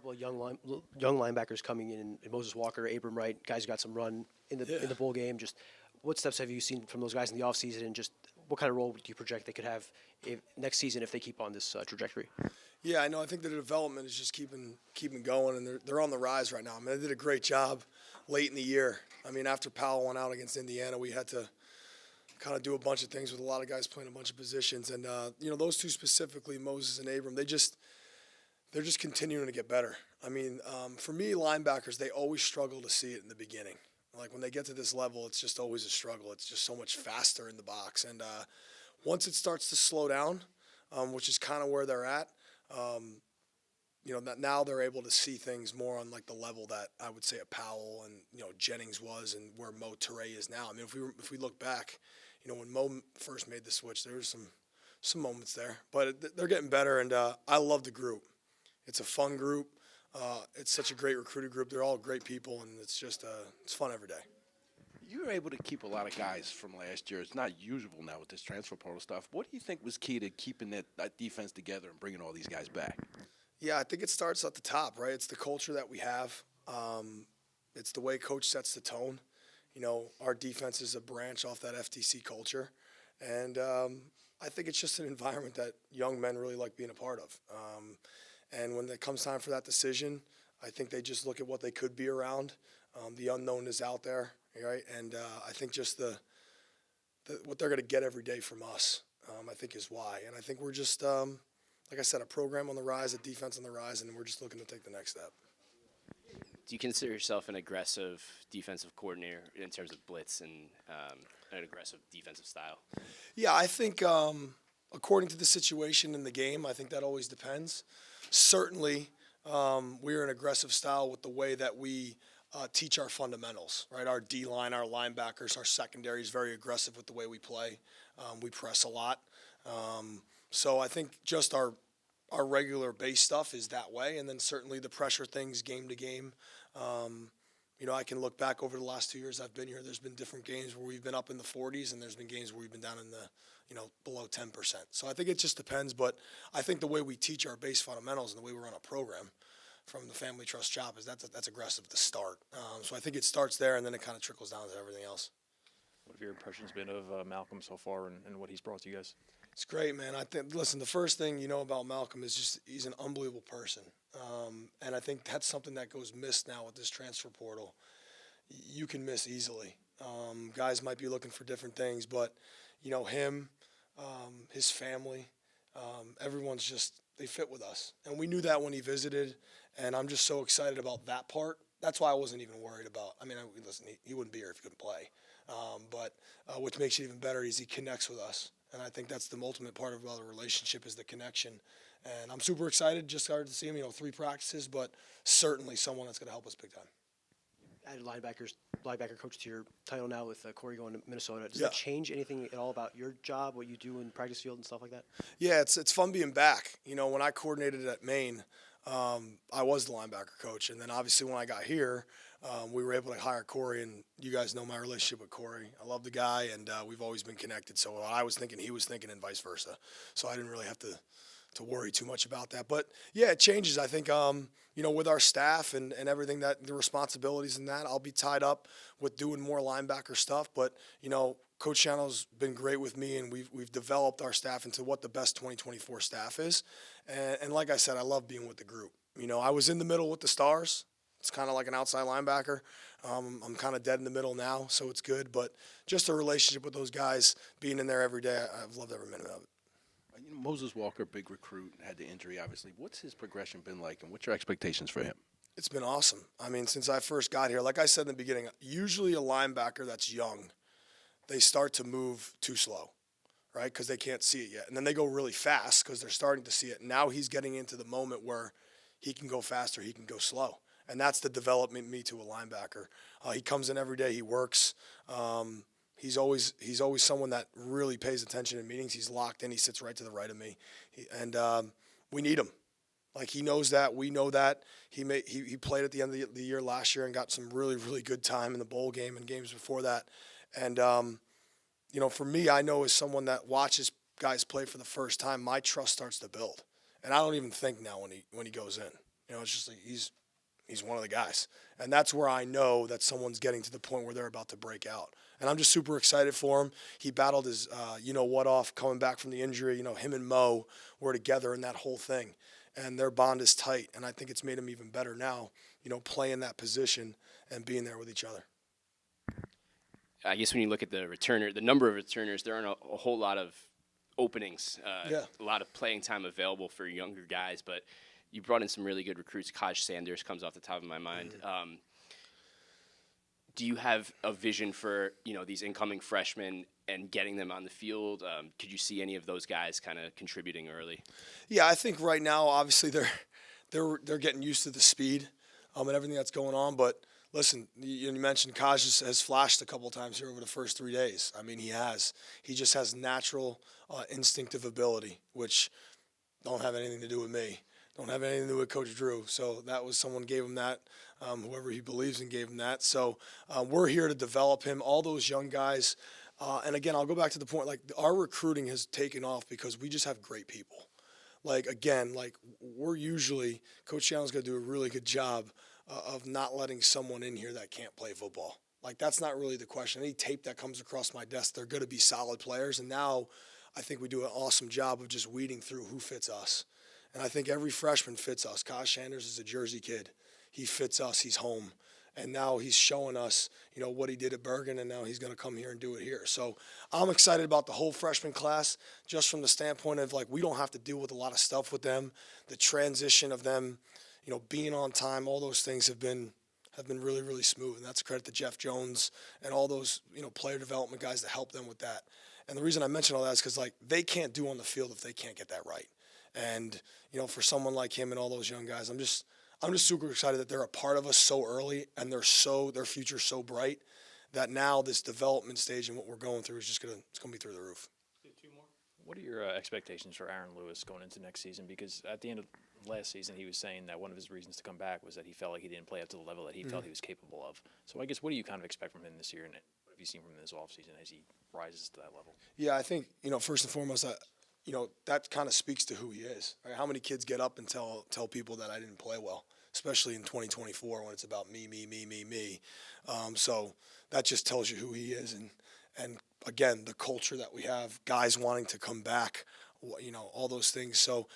couple of young linebackers coming in, and Moses Walker, Abram Wright, guys who got some run in the bowl game. Just what steps have you seen from those guys in the offseason, and just what kind of role do you project they could have next season if they keep on this trajectory? Yeah, I know. I think the development is just keeping going, and they're on the rise right now. I mean, they did a great job late in the year. I mean, after Powell went out against Indiana, we had to kind of do a bunch of things with a lot of guys playing a bunch of positions, and those two specifically, Moses and Abram, they're just continuing to get better. I mean, for me, linebackers, they always struggle to see it in the beginning. Like when they get to this level, it's just always a struggle. It's just so much faster in the box, and once it starts to slow down, which is kind of where they're at. Now they're able to see things more on like the level that I would say a Powell and Jennings was, and where Mo Toure is now. I mean, if we look back, when Mo first made the switch, there was some moments there, but they're getting better, and I love the group. It's a fun group. It's such a great recruiting group. They're all great people, and it's just it's fun every day. You were able to keep a lot of guys from last year. It's not usual now with this transfer portal stuff. What do you think was key to keeping that defense together and bringing all these guys back? Yeah, I think it starts at the top, right? It's the culture that we have. It's the way Coach sets the tone. Our defense is a branch off that FTC culture. And I think it's just an environment that young men really like being a part of. And when it comes time for that decision, I think they just look at what they could be around. The unknown is out there, right? And I think just what they're going to get every day from us, I think is why. And I think we're just, like I said, a program on the rise, a defense on the rise, and we're just looking to take the next step. Do you consider yourself an aggressive defensive coordinator in terms of blitz and an aggressive defensive style? Yeah, I think according to the situation in the game, I think that always depends. Certainly, we're an aggressive style with the way that we teach our fundamentals, right? Our D-line, our linebackers, our secondary is very aggressive with the way we play. We press a lot. So I think just our regular base stuff is that way, and then certainly the pressure things game to game. I can look back over the last 2 years I've been here. There's been different games where we've been up in the 40s, and there's been games where we've been down in the below 10%. So I think it just depends, but I think the way we teach our base fundamentals and the way we run a program from the Family Trust job is that's aggressive to start. So I think it starts there, and then it kind of trickles down to everything else. What have your impressions been of Malcolm so far and what he's brought to you guys? It's great, man. I think, listen, the first thing you know about Malcolm is just he's an unbelievable person. And I think that's something that goes missed now with this transfer portal. You can miss easily. Guys might be looking for different things, but, him, his family, everyone's just, they fit with us. And we knew that when he visited, and I'm just so excited about that part. That's why I wasn't even worried about, listen, he wouldn't be here if he couldn't play. But what makes it even better is he connects with us. And I think that's the ultimate part of the relationship is the connection. And I'm super excited. Just started to see him, 3 practices, but certainly someone that's going to help us big time. Added linebacker coach to your title now with Corey going to Minnesota. Does that change anything at all about your job, what you do in practice field and stuff like that? Yeah, it's fun being back. When I coordinated at Maine, I was the linebacker coach. And then obviously when I got here, we were able to hire Corey, and you guys know my relationship with Corey. I love the guy, and we've always been connected. So I was thinking, he was thinking, and vice versa. So I didn't really have to worry too much about that. But, yeah, it changes. I think, with our staff and everything, that the responsibilities and that, I'll be tied up with doing more linebacker stuff. But, Coach Shannell's been great with me, and we've developed our staff into what the best 2024 staff is. And like I said, I love being with the group. I was in the middle with the Stars. It's kind of like an outside linebacker. I'm kind of dead in the middle now, so it's good. But just a relationship with those guys, being in there every day, I've loved every minute of it. Moses Walker, big recruit, had the injury, obviously. What's his progression been like, and what's your expectations for him? It's been awesome. Since I first got here, like I said in the beginning, usually a linebacker that's young, they start to move too slow, right, because they can't see it yet. And then they go really fast because they're starting to see it. Now he's getting into the moment where he can go faster, he can go slow. And that's the development me to a linebacker. He comes in every day, he works. He's always someone that really pays attention in meetings. He's locked in. He sits right to the right of me, and we need him. Like, he knows that. We know that. He played at the end of the year last year and got some really, really good time in the bowl game and games before that. And for me, I know as someone that watches guys play for the first time, my trust starts to build. And I don't even think now when he goes in. It's just like he's one of the guys. And that's where I know that someone's getting to the point where they're about to break out. And I'm just super excited for him. He battled his, off coming back from the injury. Him and Mo were together in that whole thing. And their bond is tight. And I think it's made him even better now, playing that position and being there with each other. I guess when you look at the number of returners, there aren't a whole lot of openings, a lot of playing time available for younger guys. But you brought in some really good recruits. Kaj Sanders comes off the top of my mind. Mm-hmm. Do you have a vision for these incoming freshmen and getting them on the field? Could you see any of those guys kind of contributing early? Yeah, I think right now, obviously they're getting used to the speed and everything that's going on. But listen, you mentioned Kaj has flashed a couple of times here over the first 3 days. I mean, he has. He just has natural instinctive ability, which don't have anything to do with me. Don't have anything to do with Coach Drew. So that was someone gave him that, whoever he believes in gave him that. So we're here to develop him, all those young guys. And again, I'll go back to the point, like our recruiting has taken off because we just have great people. We're usually, Coach Shannon's going to do a really good job of not letting someone in here that can't play football. That's not really the question. Any tape that comes across my desk, they're going to be solid players. And now I think we do an awesome job of just weeding through who fits us. And I think every freshman fits us. Kaj Sanders is a Jersey kid. He fits us. He's home. And now he's showing us, what he did at Bergen, and now he's going to come here and do it here. So I'm excited about the whole freshman class just from the standpoint of, we don't have to deal with a lot of stuff with them. The transition of them, being on time, all those things have been really, really smooth. And that's a credit to Jeff Jones and all those, player development guys that help them with that. And the reason I mention all that is because, they can't do on the field if they can't get that right. And, for someone like him and all those young guys, I'm just super excited that they're a part of us so early and their future's so bright that now this development stage and what we're going through is just it's gonna be through the roof. What are your expectations for Aaron Lewis going into next season? Because at the end of last season, he was saying that one of his reasons to come back was that he felt like he didn't play up to the level that he felt he was capable of. So I guess what do you kind of expect from him this year, and what have you seen from him this offseason as he rises to that level? Yeah, I think, first and foremost, that kind of speaks to who he is. Right? How many kids get up and tell people that I didn't play well, especially in 2024 when it's about me. So that just tells you who he is. And again, the culture that we have, guys wanting to come back, all those things. So,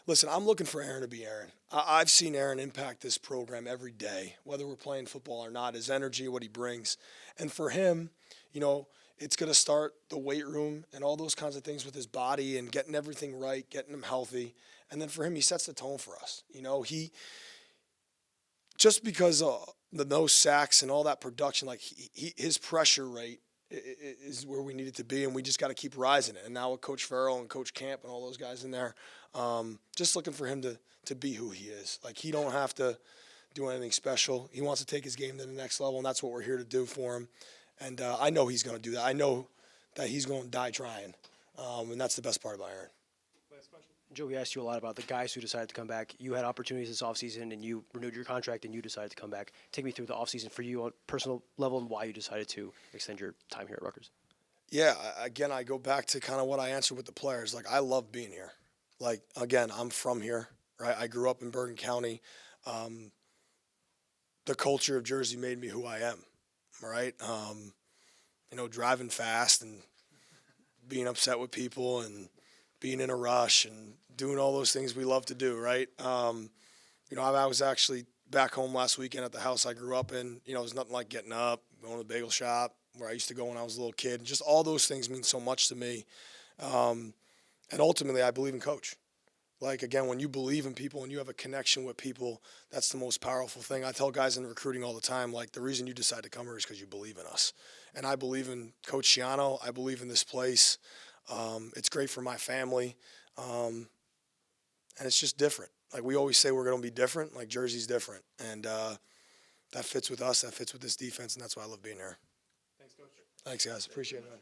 listen, I'm looking for Aaron to be Aaron. I've seen Aaron impact this program every day, whether we're playing football or not, his energy, what he brings. And for him, it's going to start the weight room and all those kinds of things with his body and getting everything right, getting him healthy. And then for him, he sets the tone for us. He just because the no sacks and all that production, his pressure rate is where we need it to be, and we just got to keep rising it. And now with Coach Farrell and Coach Camp and all those guys in there, just looking for him to be who he is. He don't have to do anything special. He wants to take his game to the next level, and that's what we're here to do for him. And I know he's going to do that. I know that he's going to die trying, and that's the best part about Aaron. Joe, we asked you a lot about the guys who decided to come back. You had opportunities this offseason, and you renewed your contract, and you decided to come back. Take me through the offseason for you on a personal level and why you decided to extend your time here at Rutgers. Yeah, again, I go back to kind of what I answered with the players. I love being here. Again, I'm from here, right? I grew up in Bergen County. The culture of Jersey made me who I am, right? Driving fast and being upset with people and being in a rush and doing all those things we love to do, right? I was actually back home last weekend at the house I grew up in. It was nothing like getting up, going to the bagel shop where I used to go when I was a little kid. Just all those things mean so much to me. And ultimately, I believe in Coach. Again, when you believe in people and you have a connection with people, that's the most powerful thing. I tell guys in recruiting all the time, the reason you decide to come here is because you believe in us. And I believe in Coach Schiano. I believe in this place. It's great for my family. And it's just different. We always say we're going to be different. Jersey's different. And that fits with us. That fits with this defense. And that's why I love being here. Thanks, Coach. Thanks, guys. Appreciate it, man.